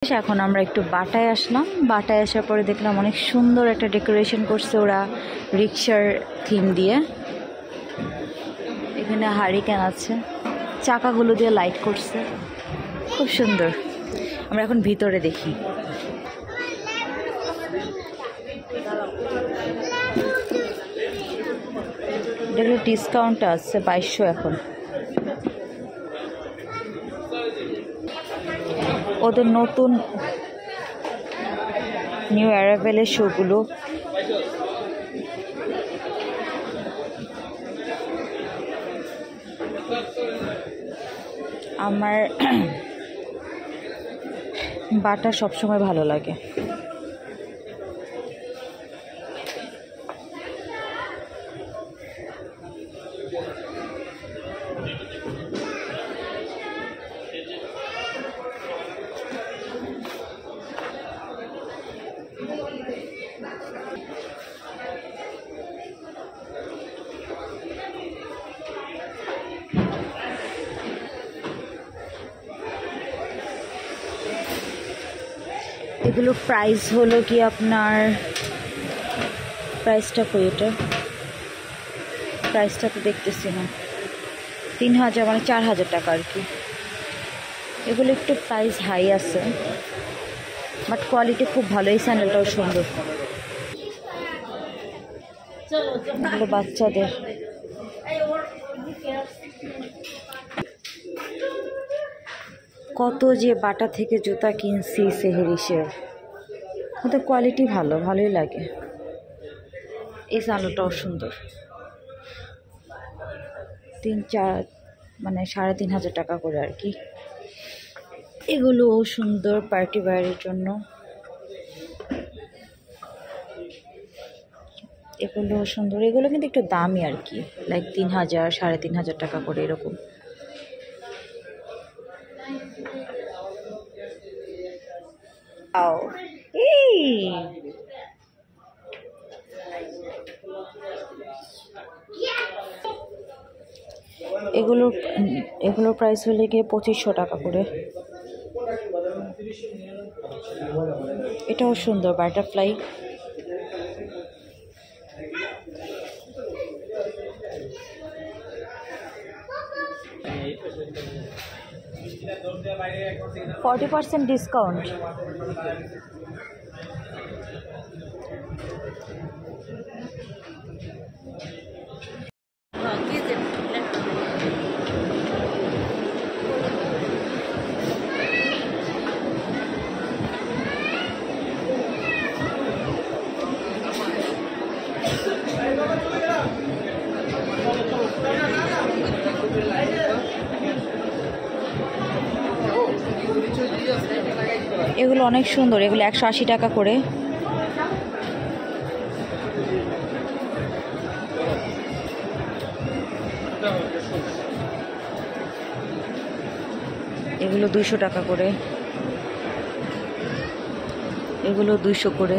এখন আমরা একটু বাটায় আসলাম। বাটায় আসার পরে দেখলাম অনেক সুন্দর একটা ডেকোরেশন করছে ওরা রিক্সার থিম দিয়ে। এখানে হারিকেন আছে, চাকাগুলো দিয়ে লাইট করছে, খুব সুন্দর। আমরা এখন ভিতরে দেখি। দেখলে ডিসকাউন্ট আছে 2200 এখন। ওদের নতুন নিউ অ্যারাইভেলের শোগুলো আমার বাটা সবসময় ভালো লাগে। এগুলো প্রাইস হলো কি আপনার, প্রাইসটা কই, এটা প্রাইসটা তো দেখতেছি না। 3000 মানে 4000 টাকা আর কি। এগুলো একটু প্রাইস হাই আছে, বাট কোয়ালিটি খুব ভালো। এই স্যান্ডেলটাও সুন্দর। এগুলো বাচ্চাদের। কত যে বাটা থেকে জুতা কিনছি সেহেরিসের, ওদের কোয়ালিটি ভালো, ভালোই লাগে। এই স্যান্ডেলটাও সুন্দর। 3-4 মানে 3500 টাকা করে আর কি। এগুলোও সুন্দর পার্টি ওয়্যারের জন্য। এগুলো সুন্দর, এগুলো কিন্তু একটু দামি আর কি, লাইক 3000 3500 টাকা করে এরকম। এগুলোর প্রাইস হলে গিয়ে 2500 টাকা করে। এটাও সুন্দর, বাটারফ্লাই। $40% ডিসকাউন্ট। এগুলো অনেক সুন্দর, এগুলো 180 টাকা করে। এগুলো 200 টাকা করে, এগুলো 200 করে।